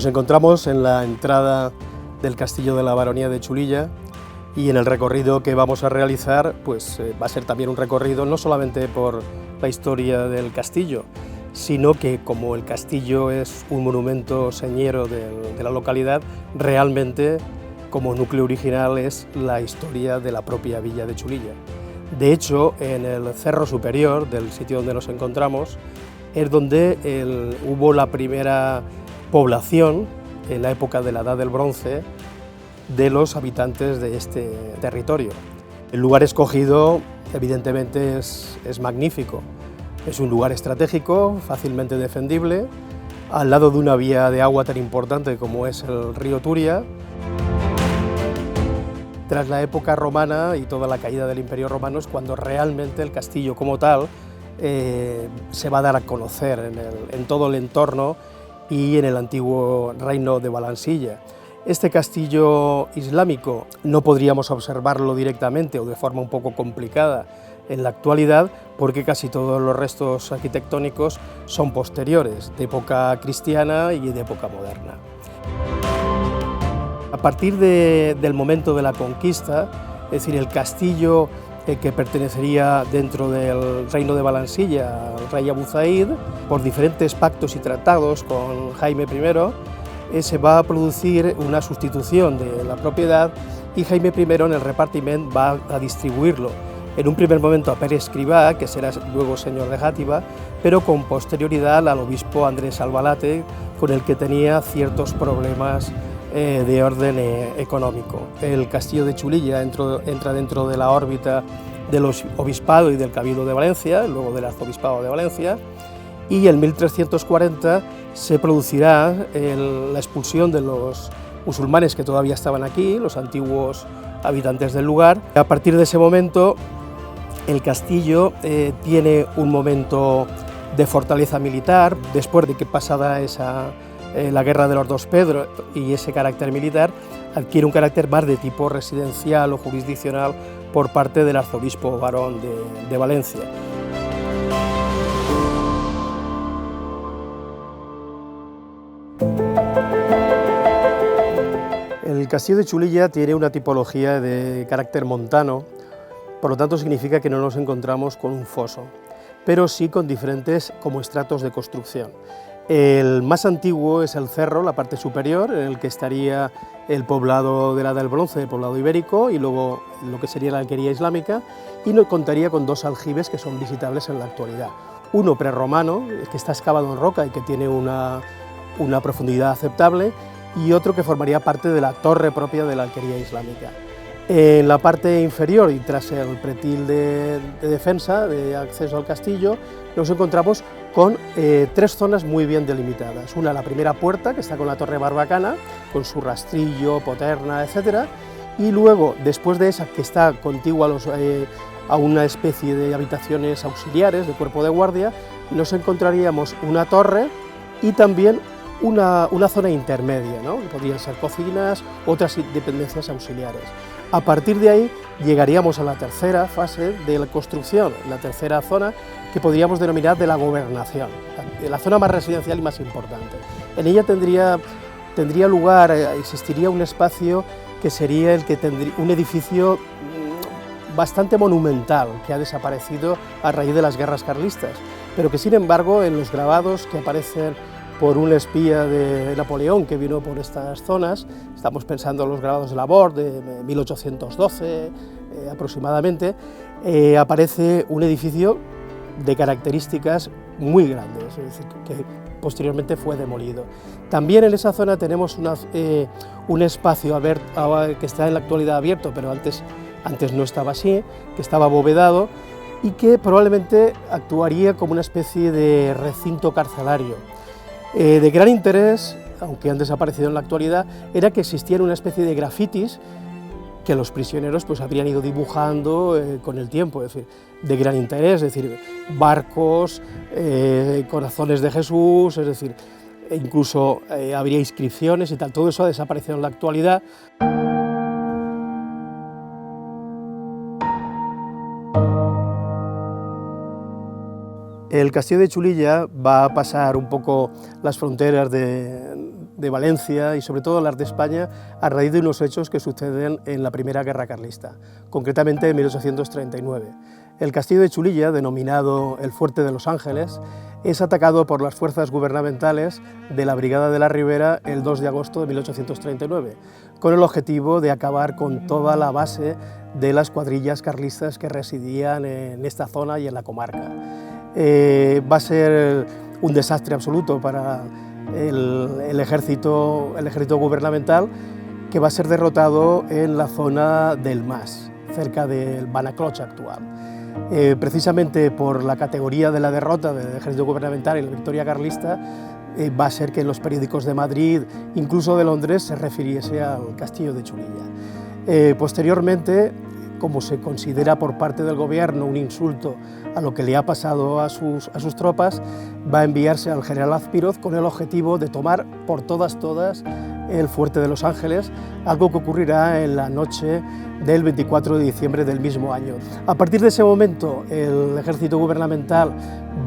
Nos encontramos en la entrada del castillo de la Baronía de Chulilla y en el recorrido que vamos a realizar pues, va a ser también un recorrido no solamente por la historia del castillo, sino que como el castillo es un monumento señero de la localidad, realmente como núcleo original es la historia de la propia villa de Chulilla. De hecho, en el cerro superior del sitio donde nos encontramos es donde hubo la primera población, en la época de la Edad del Bronce, de los habitantes de este territorio. El lugar escogido, evidentemente, es magnífico. Es un lugar estratégico, fácilmente defendible, al lado de una vía de agua tan importante como es el río Turia. Tras la época romana y toda la caída del Imperio Romano es cuando realmente el castillo como tal se va a dar a conocer en todo el entorno y en el antiguo reino de Valansilla. Este castillo islámico no podríamos observarlo directamente o de forma un poco complicada en la actualidad porque casi todos los restos arquitectónicos son posteriores, de época cristiana y de época moderna. A partir del momento de la conquista, es decir, el castillo que pertenecería dentro del reino de Valansilla al rey Abu Zaid, por diferentes pactos y tratados con Jaime I, se va a producir una sustitución de la propiedad y Jaime I en el repartiment va a distribuirlo. En un primer momento a Pere Escrivá, que será luego señor de Játiva, pero con posterioridad al obispo Andrés Albalate, con el que tenía ciertos problemas de orden económico. El castillo de Chulilla entra dentro de la órbita del obispado y del cabildo de Valencia, luego del arzobispado de Valencia, y en 1340 se producirá la expulsión de los musulmanes que todavía estaban aquí, los antiguos habitantes del lugar. A partir de ese momento el castillo tiene un momento de fortaleza militar, después de que pasada la guerra de los dos Pedros y ese carácter militar, adquiere un carácter más de tipo residencial o jurisdiccional por parte del arzobispo varón de Valencia. El castillo de Chulilla tiene una tipología de carácter montano, por lo tanto significa que no nos encontramos con un foso, pero sí con diferentes como estratos de construcción. El más antiguo es el cerro, la parte superior, en el que estaría el poblado de la Edad del Bronce, el poblado ibérico, y luego lo que sería la alquería islámica, y nos contaría con dos aljibes que son visitables en la actualidad. Uno prerromano, que está excavado en roca y que tiene una profundidad aceptable, y otro que formaría parte de la torre propia de la alquería islámica. En la parte inferior y tras el pretil de defensa, de acceso al castillo, nos encontramos con tres zonas muy bien delimitadas. Una, la primera puerta, que está con la torre barbacana, con su rastrillo, poterna, etc. Y luego, después de esa, que está contigua a una especie de habitaciones auxiliares de cuerpo de guardia, nos encontraríamos una torre y también una zona intermedia, ¿no? Podrían ser cocinas, otras dependencias auxiliares. A partir de ahí llegaríamos a la tercera fase de la construcción, la tercera zona que podríamos denominar de la gobernación, la zona más residencial y más importante. En ella tendría lugar, existiría un espacio que sería un edificio bastante monumental que ha desaparecido a raíz de las guerras carlistas, pero que sin embargo en los grabados que aparecen por un espía de Napoleón que vino por estas zonas, estamos pensando en los grabados de Laborde de 1812 aproximadamente, aparece un edificio de características muy grandes, es decir, que posteriormente fue demolido. También en esa zona tenemos un espacio que está en la actualidad abierto, pero antes no estaba así, que estaba abovedado y que probablemente actuaría como una especie de recinto carcelario. De gran interés, aunque han desaparecido en la actualidad, era que existían una especie de grafitis que los prisioneros pues, habrían ido dibujando con el tiempo, es decir, de gran interés, es decir, barcos, corazones de Jesús, es decir, incluso habría inscripciones y tal, todo eso ha desaparecido en la actualidad. El castillo de Chulilla va a pasar un poco las fronteras de Valencia y sobre todo las de España a raíz de unos hechos que suceden en la Primera Guerra Carlista, concretamente en 1839. El castillo de Chulilla, denominado el Fuerte de los Ángeles, es atacado por las fuerzas gubernamentales de la Brigada de la Ribera el 2 de agosto de 1839, con el objetivo de acabar con toda la base de las cuadrillas carlistas que residían en esta zona y en la comarca. Va a ser un desastre absoluto para el ejército gubernamental, que va a ser derrotado en la zona del Mas, cerca del Banacloch actual. Precisamente por la categoría de la derrota del ejército gubernamental y la victoria carlista, va a ser que en los periódicos de Madrid, incluso de Londres, se refiriese al castillo de Chulilla. Posteriormente, como se considera por parte del gobierno un insulto a lo que le ha pasado a sus tropas, va a enviarse al general Azpiroz con el objetivo de tomar por todas el Fuerte de los Ángeles, algo que ocurrirá en la noche del 24 de diciembre del mismo año. A partir de ese momento, el ejército gubernamental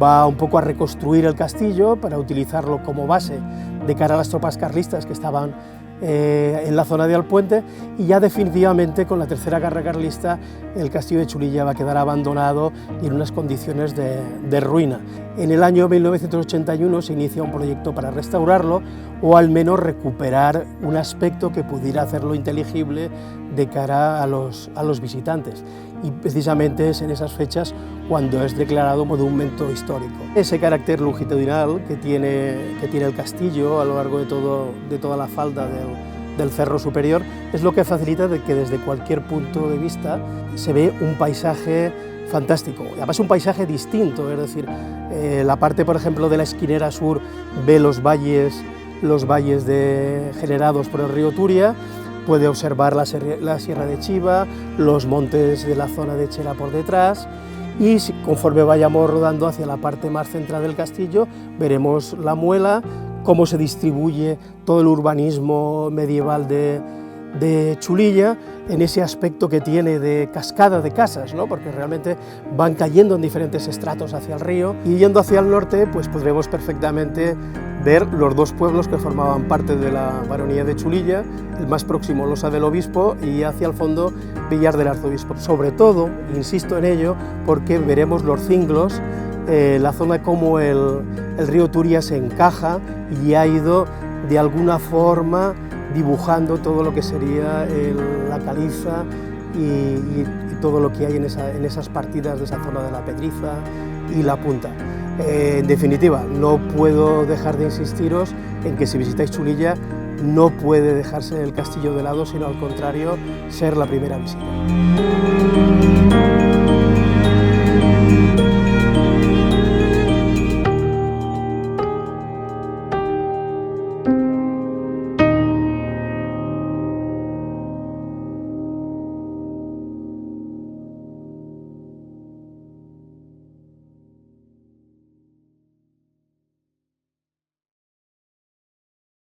va un poco a reconstruir el castillo para utilizarlo como base de cara a las tropas carlistas que estaban en la zona de Alpuente, y ya definitivamente con la Tercera Guerra Carlista el castillo de Chulilla va a quedar abandonado y en unas condiciones de ruina. En el año 1981 se inicia un proyecto para restaurarlo o al menos recuperar un aspecto que pudiera hacerlo inteligible de cara a los visitantes, y precisamente es en esas fechas cuando es declarado monumento histórico. Ese carácter longitudinal que tiene el castillo a lo largo de toda la falda del Cerro Superior es lo que facilita de que desde cualquier punto de vista se ve un paisaje fantástico, y además un paisaje distinto, es decir, la parte, por ejemplo, de la esquinera sur ve los valles generados por el río Turia, puede observar la Sierra de Chiva, los montes de la zona de Chera por detrás, y conforme vayamos rodando hacia la parte más central del castillo, veremos la Muela, cómo se distribuye todo el urbanismo medieval de Chulilla, en ese aspecto que tiene de cascada de casas, ¿no? Porque realmente van cayendo en diferentes estratos hacia el río, y yendo hacia el norte pues podremos perfectamente ver los dos pueblos que formaban parte de la baronía de Chulilla, el más próximo Losa del Obispo y hacia el fondo Villar del Arzobispo. Sobre todo, insisto en ello, porque veremos los cinglos, la zona como el río Turia se encaja y ha ido de alguna forma dibujando todo lo que sería la caliza y todo lo que hay en esas partidas de esa zona de la Pedriza y la Punta. En definitiva, no puedo dejar de insistiros en que si visitáis Chulilla no puede dejarse el castillo de lado, sino al contrario, ser la primera visita.